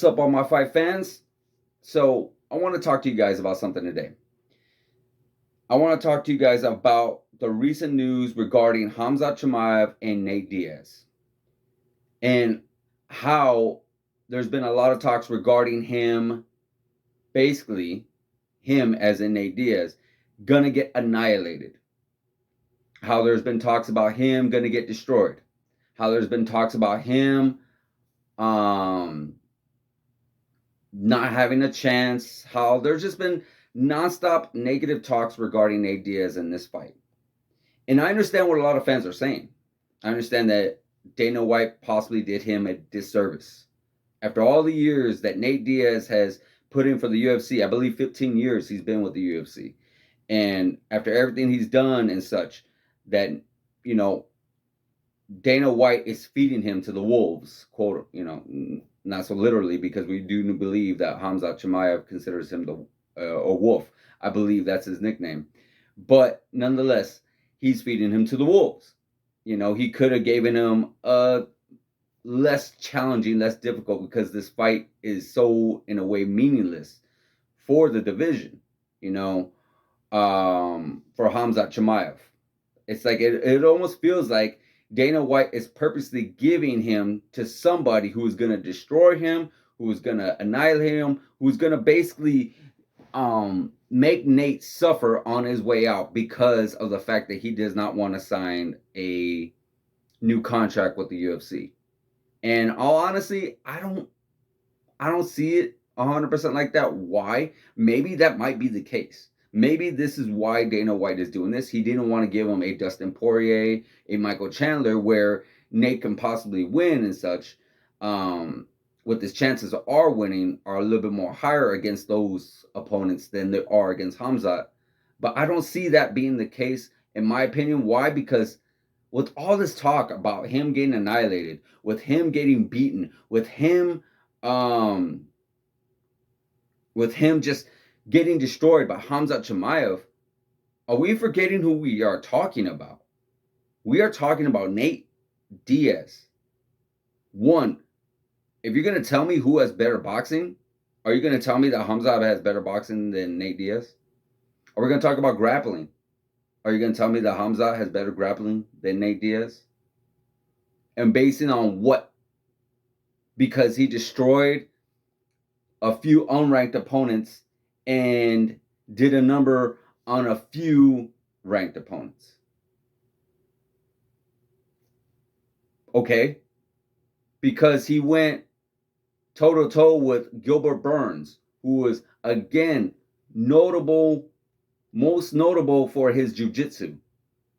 up, all my fight fans? So, I want to talk to you guys about something today. I want to talk to you guys about the recent news regarding Hamza Chimaev and Nate Diaz, and how there's been a lot of talks regarding him, basically, him as in Nate Diaz, gonna get annihilated. How there's been talks about him gonna get destroyed. How there's been talks about him um not having a chance, how there's just been nonstop negative talks regarding Nate Diaz in this fight. And I understand what a lot of fans are saying. I understand that Dana White possibly did him a disservice. After all the years that Nate Diaz has put in for the UFC, I believe 15 years he's been with the UFC. And after everything he's done and such, that, you know, Dana White is feeding him to the wolves, quote, not so literally, because we do believe that Hamza Chimaev considers him a wolf. I believe that's his nickname. But nonetheless, he's feeding him to the wolves. He could have given him a less challenging, less difficult, because this fight is so, in a way, meaningless for the division, for Hamza Chimaev. It's like, it almost feels like Dana White is purposely giving him to somebody who is going to destroy him, who is going to annihilate him, who's going to basically make Nate suffer on his way out because of the fact that he does not want to sign a new contract with the UFC. And all honesty, I don't see it 100% like that. Why? Maybe that might be the case. Maybe this is why Dana White is doing this. He didn't want to give him a Dustin Poirier, a Michael Chandler, where Nate can possibly win and such. With his chances are winning are a little bit more higher against those opponents than they are against Hamza. But I don't see that being the case, in my opinion. Why? Because with all this talk about him getting annihilated, with him getting beaten, with him just getting destroyed by Hamza Chimaev, are we forgetting who we are talking about? We are talking about Nate Diaz. One, if you're going to tell me who has better boxing, are you going to tell me that Hamza has better boxing than Nate Diaz? Are we going to talk about grappling? Are you going to tell me that Hamza has better grappling than Nate Diaz? And basing on what? Because he destroyed a few unranked opponents and did a number on a few ranked opponents. Okay? Because he went toe-to-toe with Gilbert Burns, who was, again, most notable for his jiu-jitsu.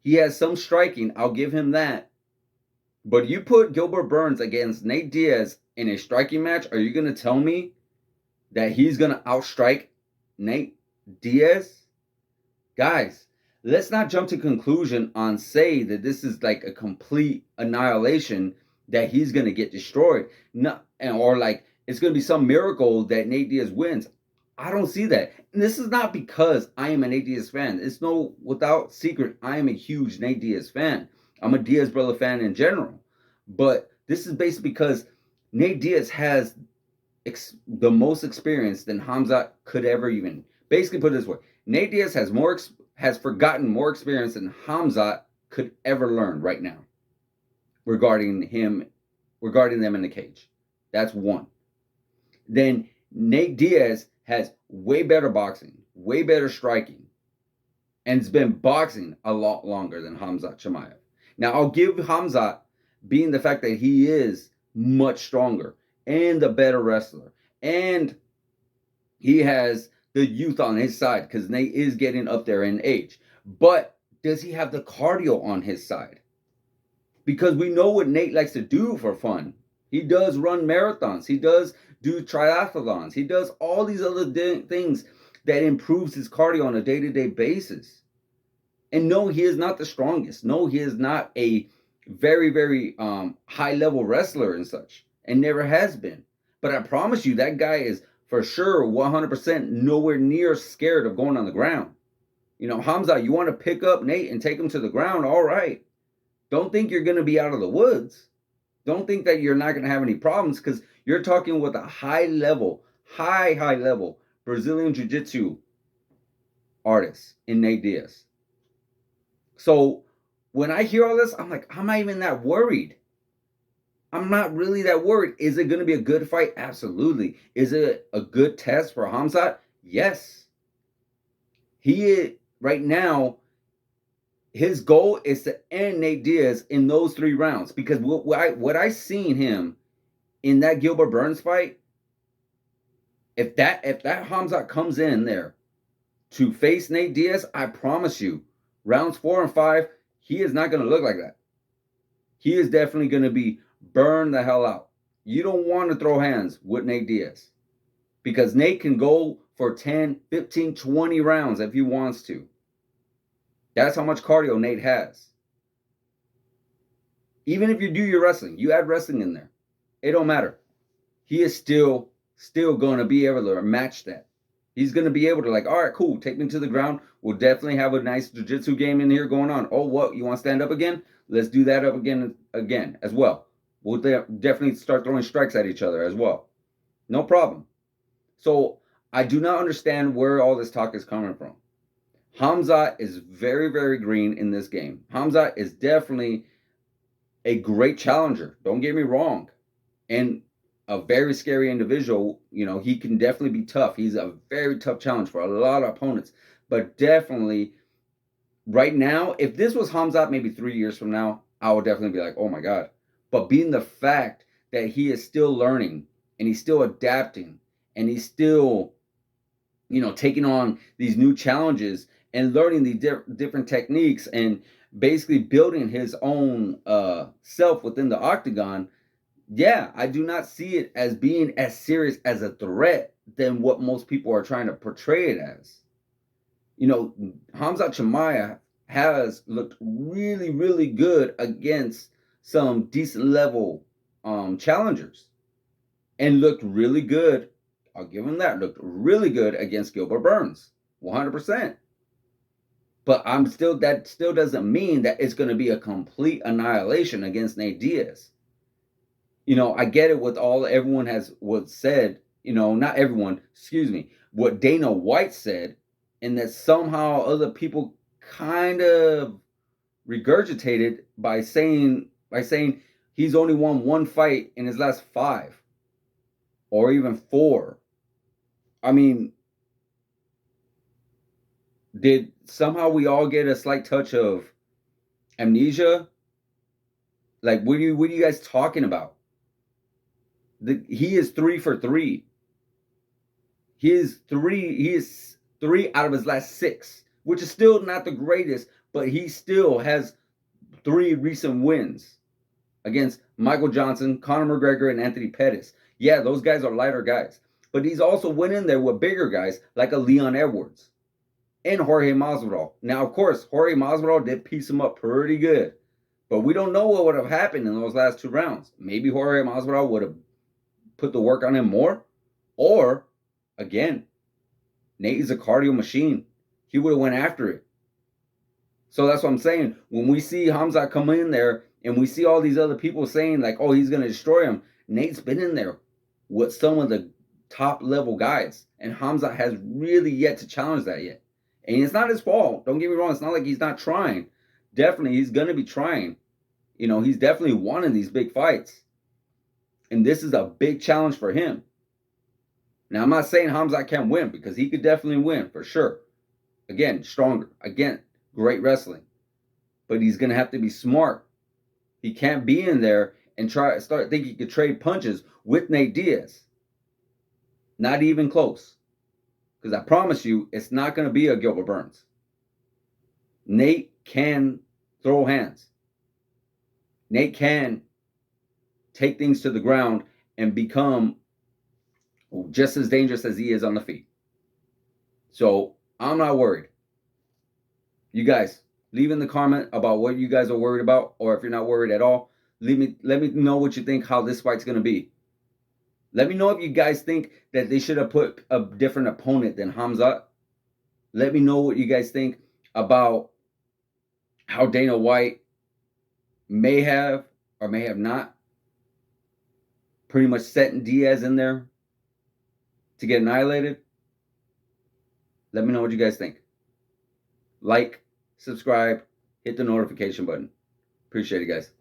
He has some striking, I'll give him that. But you put Gilbert Burns against Nate Diaz in a striking match, are you going to tell me that he's going to outstrike Nate Diaz? Guys, let's not jump to conclusion on say that this is like a complete annihilation, that he's going to get destroyed. Or like it's going to be some miracle that Nate Diaz wins. I don't see that. And this is not because I am a Nate Diaz fan. It's no without secret, I am a huge Nate Diaz fan. I'm a Diaz brother fan in general. But this is basically because Nate Diaz has the most experience than Hamza could ever even. Basically, put it this way: Nate Diaz has forgotten more experience than Hamza could ever learn right now regarding them in the cage. That's one. Then Nate Diaz has way better boxing, way better striking, and has been boxing a lot longer than Hamza Chimaev. Now, I'll give Hamza, being the fact that he is much stronger and a better wrestler, and he has the youth on his side, because Nate is getting up there in age. But does he have the cardio on his side? Because we know what Nate likes to do for fun. He does run marathons. He does do triathlons. He does all these other things that improves his cardio on a day-to-day basis. And no, he is not the strongest. No, he is not a very, very high-level wrestler and such, and never has been. But I promise you, that guy is for sure 100% nowhere near scared of going on the ground. Hamza, you want to pick up Nate and take him to the ground? All right. Don't think you're going to be out of the woods. Don't think that you're not going to have any problems, because you're talking with a high level Brazilian Jiu-Jitsu artist in Nate Diaz. So when I hear all this, I'm like, I'm not even that worried. I'm not really that worried. Is it going to be a good fight? Absolutely. Is it a good test for Khamzat? Yes. He is, right now, his goal is to end Nate Diaz in those 3 rounds, because what I seen him in that Gilbert Burns fight, if that Khamzat comes in there to face Nate Diaz, I promise you, rounds 4 and 5, he is not going to look like that. He is definitely going to be burned the hell out. You don't want to throw hands with Nate Diaz, because Nate can go for 10, 15, 20 rounds if he wants to. That's how much cardio Nate has. Even if you do your wrestling, you add wrestling in there, it don't matter. He is still going to be able to match that. He's going to be able to, like, all right, cool, take me to the ground. We'll definitely have a nice jiu-jitsu game in here going on. Oh, what, you want to stand up again? Let's do that up again as well. We'll definitely start throwing strikes at each other as well. No problem. So I do not understand where all this talk is coming from. Khamzat is very, very green in this game. Khamzat is definitely a great challenger. Don't get me wrong. And a very scary individual. You know, he can definitely be tough. He's a very tough challenge for a lot of opponents. But definitely, right now, if this was Khamzat maybe 3 years from now, I would definitely be like, oh my God. But being the fact that he is still learning, and he's still adapting, and he's still, you know, taking on these new challenges and learning the different techniques, and basically building his own self within the octagon, yeah, I do not see it as being as serious as a threat than what most people are trying to portray it as. You know, Khamzat Chimaev has looked really, really good against some decent level challengers, and looked really good. I'll give him that. Looked really good against Gilbert Burns, 100%. But that still doesn't mean that it's going to be a complete annihilation against Nate Diaz. You know, I get it with all everyone has was said, you know, not everyone, excuse me, what Dana White said, and that somehow other people kind of regurgitated by saying he's only won 1 fight in his last 5 or even 4. I mean, did somehow we all get a slight touch of amnesia? Like, what are you guys talking about? He is 3 for 3. He is 3 out of his last 6, which is still not the greatest, but he still has 3 recent wins against Michael Johnson, Conor McGregor, and Anthony Pettis. Yeah, those guys are lighter guys, but he's also went in there with bigger guys like a Leon Edwards and Jorge Masvidal. Now, of course, Jorge Masvidal did piece him up pretty good, but we don't know what would have happened in those last 2 rounds. Maybe Jorge Masvidal would have put the work on him more, or again, Nate is a cardio machine. He would have went after it. So that's what I'm saying. When we see Khamzat come in there and we see all these other people saying like, oh, he's going to destroy him, Nate's been in there with some of the top level guys, and Khamzat has really yet to challenge that yet. And it's not his fault. Don't get me wrong. It's not like he's not trying. Definitely, he's going to be trying. You know, he's definitely wanting these big fights. And this is a big challenge for him. Now, I'm not saying Khamzat can't win, because he could definitely win for sure. Again, stronger. Again, great wrestling. But he's going to have to be smart. He can't be in there and start thinking he could trade punches with Nate Diaz. Not even close. Because I promise you, it's not going to be a Gilbert Burns. Nate can throw hands. Nate can take things to the ground and become just as dangerous as he is on the feet. So I'm not worried. You guys, leave in the comment about what you guys are worried about, or if you're not worried at all, let me know what you think, how this fight's going to be. Let me know if you guys think that they should have put a different opponent than Khamzat. Let me know what you guys think about how Dana White may have or may have not pretty much setting Diaz in there to get annihilated? Let me know what you guys think. Like, subscribe, hit the notification button. Appreciate it, guys.